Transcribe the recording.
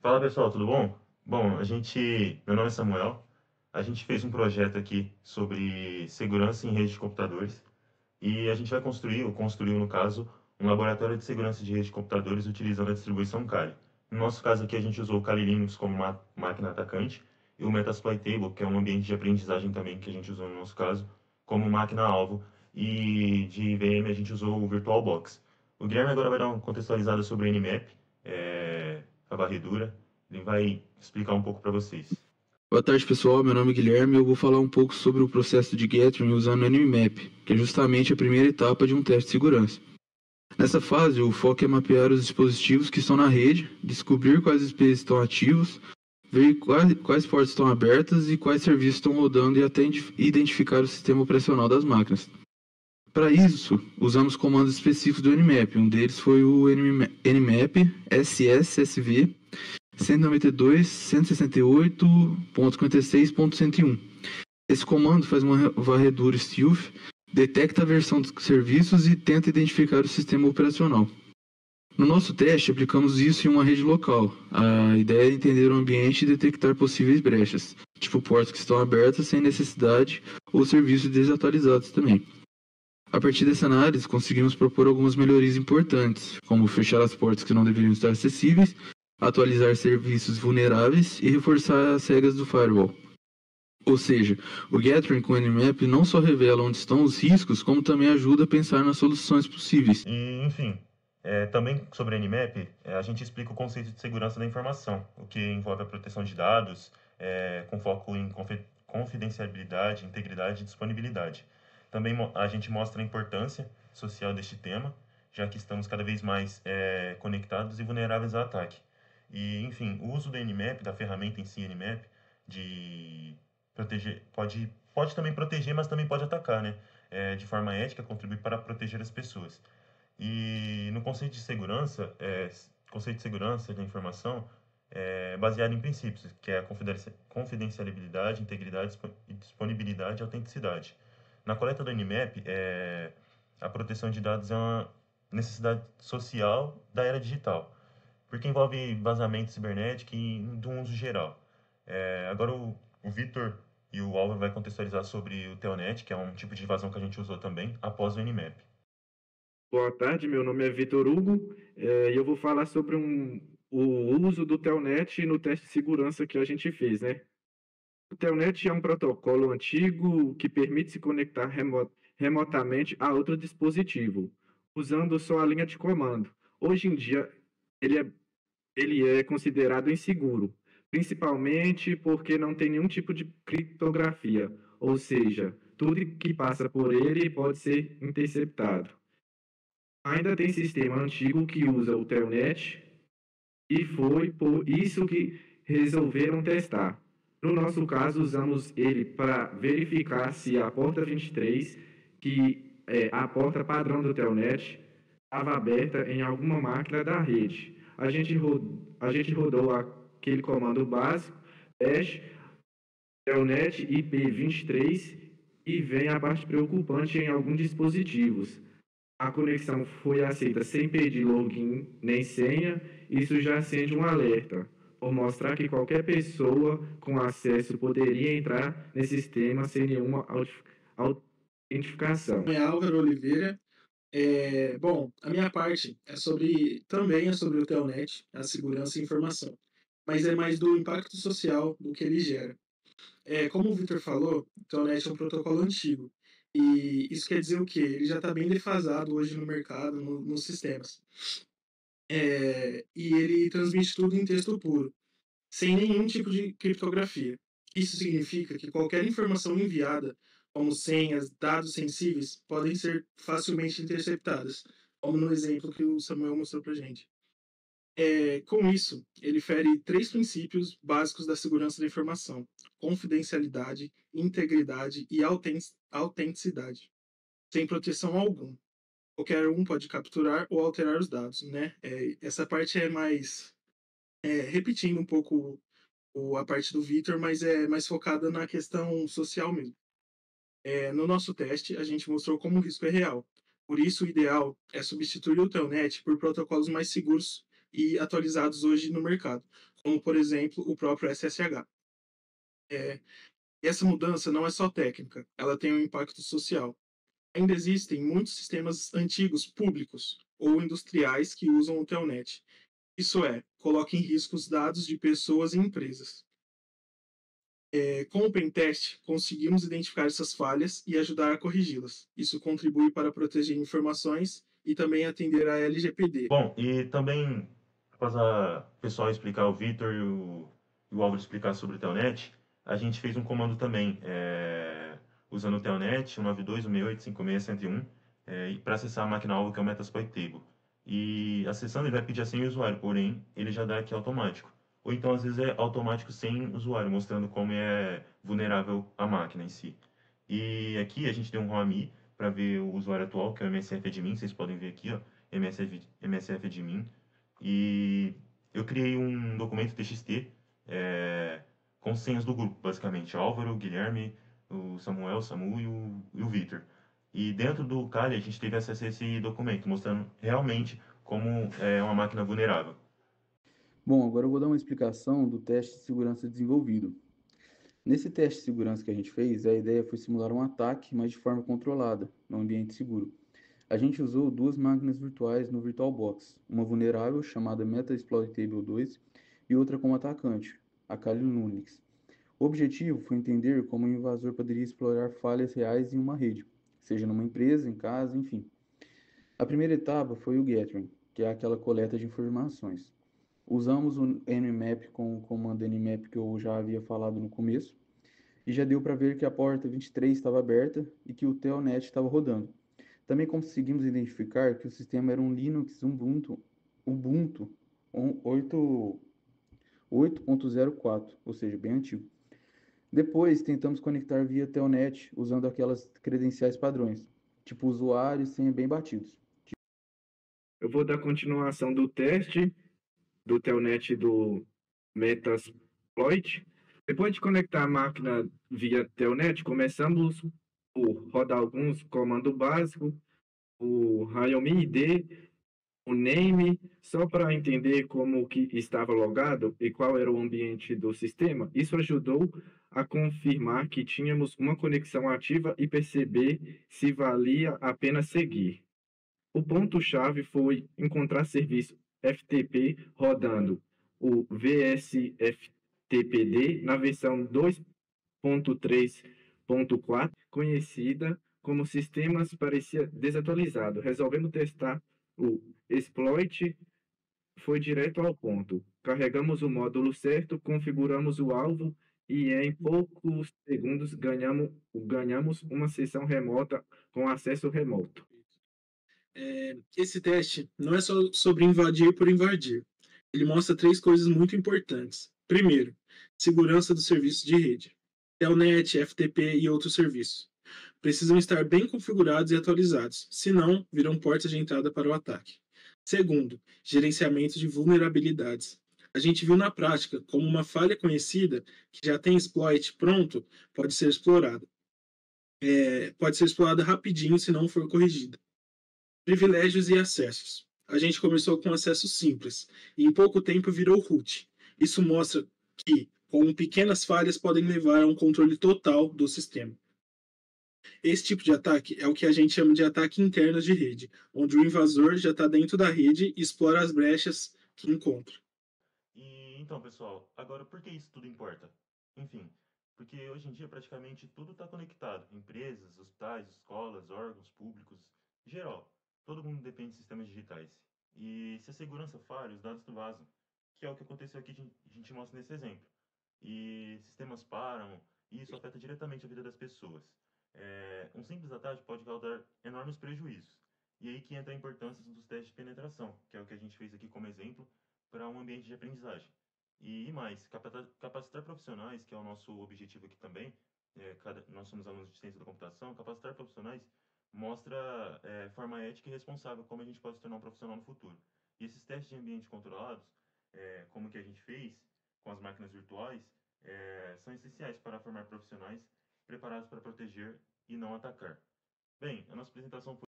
Fala pessoal, tudo bom? Bom, meu nome é Samuel. A gente fez um projeto aqui sobre segurança em rede de computadores e a gente vai construir, ou construiu no caso, um laboratório de segurança de rede de computadores utilizando a distribuição Kali. No nosso caso aqui a gente usou o Kali Linux como máquina atacante e o Metasploit Table, que é um ambiente de aprendizagem também que a gente usou no nosso caso, como máquina alvo, e de VM a gente usou o VirtualBox. O Guilherme agora vai dar uma contextualizada sobre o Nmap, a varredura. Ele vai explicar um pouco para vocês. Boa tarde, pessoal. Meu nome é Guilherme e eu vou falar um pouco sobre o processo de gathering usando o Nmap, que é justamente a primeira etapa de um teste de segurança. Nessa fase, o foco é mapear os dispositivos que estão na rede, descobrir quais IPs estão ativos, ver quais portas estão abertas e quais serviços estão rodando e até identificar o sistema operacional das máquinas. Para isso, usamos comandos específicos do Nmap. Um deles foi o Nmap SSSV 192.168.56.101. Esse comando faz uma varredura stealth, detecta a versão dos serviços e tenta identificar o sistema operacional. No nosso teste, aplicamos isso em uma rede local. A ideia é entender o ambiente e detectar possíveis brechas, tipo portas que estão abertas sem necessidade ou serviços desatualizados também. A partir dessa análise, conseguimos propor algumas melhorias importantes, como fechar as portas que não deveriam estar acessíveis, atualizar serviços vulneráveis e reforçar as regras do firewall. Ou seja, o Gathering com o Nmap não só revela onde estão os riscos, como também ajuda a pensar nas soluções possíveis. E, enfim, também sobre a Nmap, a gente explica o conceito de segurança da informação, o que envolve a proteção de dados, com foco em confidencialidade, integridade e disponibilidade. Também a gente mostra a importância social deste tema, já que estamos cada vez mais conectados e vulneráveis ao ataque. E, enfim, o uso do Nmap, da ferramenta em si, Nmap, de proteger, pode também proteger, mas também pode atacar, né? De forma ética, contribuir para proteger as pessoas. E no conceito de segurança da informação é baseado em princípios, que é a confidencialidade, integridade e disponibilidade e autenticidade. Na coleta do Nmap, a proteção de dados é uma necessidade social da era digital, porque envolve vazamento cibernético e do uso geral. Agora o Vitor e o Álvaro vai contextualizar sobre o Telnet, que é um tipo de invasão que a gente usou também após o Nmap. Boa tarde, meu nome é Vitor Hugo e eu vou falar sobre o uso do Telnet no teste de segurança que a gente fez, né? O Telnet é um protocolo antigo que permite se conectar remotamente a outro dispositivo, usando só a linha de comando. Hoje em dia, ele é, ele é considerado inseguro, principalmente porque não tem nenhum tipo de criptografia, ou seja, tudo que passa por ele pode ser interceptado. Ainda tem sistema antigo que usa o Telnet e foi por isso que resolveram testar. No nosso caso, usamos ele para verificar se a porta 23, que é a porta padrão do Telnet, estava aberta em alguma máquina da rede. A gente rodou aquele comando básico, dash, Telnet IP23, e vem a parte preocupante em alguns dispositivos. A conexão foi aceita sem pedir login nem senha, isso já acende um alerta, por mostrar que qualquer pessoa com acesso poderia entrar nesse sistema sem nenhuma autentificação. Meu nome é Álvaro Oliveira. Bom, a minha parte também é sobre o Telnet, a segurança e informação, mas é mais do impacto social do que ele gera. Como o Victor falou, o Telnet é um protocolo antigo, e isso quer dizer o quê? Ele já está bem defasado hoje no mercado, nos sistemas. E ele transmite tudo em texto puro, sem nenhum tipo de criptografia. Isso significa que qualquer informação enviada, como senhas, dados sensíveis, podem ser facilmente interceptadas, como no exemplo que o Samuel mostrou para gente. Com isso, ele fere três princípios básicos da segurança da informação: confidencialidade, integridade e autenticidade, sem proteção alguma. Qualquer um pode capturar ou alterar os dados, né? Essa parte é mais repetindo um pouco a parte do Victor, mas é mais focada na questão social mesmo. No nosso teste, a gente mostrou como o risco é real. Por isso, o ideal é substituir o Telnet por protocolos mais seguros e atualizados hoje no mercado, como, por exemplo, o próprio SSH. É, e essa mudança não é só técnica, ela tem um impacto social. Ainda existem muitos sistemas antigos públicos ou industriais que usam o Telnet. Isso é, coloca em risco os dados de pessoas e empresas. Com o Pentest, conseguimos identificar essas falhas e ajudar a corrigi-las. Isso contribui para proteger informações e também atender à LGPD. Bom, e também, após o pessoal explicar, o Vitor e o Álvaro explicar sobre o Telnet, a gente fez um comando também, usando o Telnet 192.168.56.101, para acessar a máquina alvo, que é o Metasploit Table. E acessando, ele vai pedir a senha do usuário, porém, ele já dá aqui automático. Ou então, às vezes, é automático sem usuário, mostrando como é vulnerável a máquina em si. E aqui a gente tem um ROMI para ver o usuário atual, que é o MSF admin, vocês podem ver aqui, ó, MSF admin. E eu criei um documento TXT com senhas do grupo, basicamente. Álvaro, Guilherme, o Samuel, o Samu e o Vitor. E dentro do Kali a gente teve acesso a esse documento, mostrando realmente como é uma máquina vulnerável. Bom, agora eu vou dar uma explicação do teste de segurança desenvolvido. Nesse teste de segurança que a gente fez, a ideia foi simular um ataque, mas de forma controlada, num ambiente seguro. A gente usou duas máquinas virtuais no VirtualBox, uma vulnerável chamada Metasploitable 2 e outra como atacante, a Kali Linux. O objetivo foi entender como o invasor poderia explorar falhas reais em uma rede, seja numa empresa, em casa, enfim. A primeira etapa foi o Gathering, que é aquela coleta de informações. Usamos o Nmap com o comando Nmap que eu já havia falado no começo, e já deu para ver que a porta 23 estava aberta e que o Telnet estava rodando. Também conseguimos identificar que o sistema era um Linux Ubuntu 8.04, ou seja, bem antigo. Depois tentamos conectar via Telnet usando aquelas credenciais padrões, tipo usuário e senha bem batidos. Eu vou dar continuação do teste do Telnet do Metasploit. Depois de conectar a máquina via Telnet, começamos por rodar alguns comandos básicos, o RAIOMID, o name, só para entender como que estava logado e qual era o ambiente do sistema. Isso ajudou a confirmar que tínhamos uma conexão ativa e perceber se valia a pena seguir. O ponto-chave foi encontrar serviço FTP rodando o VSFTPD na versão 2.3.4, conhecida como sistemas parecia desatualizado. Resolvemos testar o exploit, foi direto ao ponto. Carregamos o módulo certo, configuramos o alvo e em poucos segundos ganhamos uma sessão remota com acesso remoto. Esse teste não é só sobre invadir por invadir. Ele mostra três coisas muito importantes. Primeiro, segurança do serviço de rede. Telnet, FTP e outros serviços precisam estar bem configurados e atualizados, senão viram portas de entrada para o ataque. Segundo, gerenciamento de vulnerabilidades. A gente viu na prática como uma falha conhecida, que já tem exploit pronto, pode ser explorada. Pode ser explorada rapidinho se não for corrigida. Privilégios e acessos. A gente começou com acesso simples e em pouco tempo virou root. Isso mostra que, com pequenas falhas, podem levar a um controle total do sistema. Esse tipo de ataque é o que a gente chama de ataque interno de rede, onde o invasor já está dentro da rede e explora as brechas que encontra. E então, pessoal, agora por que isso tudo importa? Enfim, porque hoje em dia praticamente tudo está conectado. Empresas, hospitais, escolas, órgãos públicos, geral. Todo mundo depende de sistemas digitais. E se a segurança falha, os dados vazam, que é o que aconteceu aqui, a gente mostra nesse exemplo. E sistemas param, e isso afeta diretamente a vida das pessoas. Um simples ataque pode causar enormes prejuízos. E aí que entra a importância dos testes de penetração, que é o que a gente fez aqui como exemplo, para um ambiente de aprendizagem. E mais, capacitar profissionais, que é o nosso objetivo aqui também, nós somos alunos de ciência da computação, capacitar profissionais mostra forma ética e responsável como a gente pode se tornar um profissional no futuro. E esses testes de ambiente controlados, como que a gente fez com as máquinas virtuais, são essenciais para formar profissionais preparados para proteger e não atacar. Bem, a nossa apresentação foi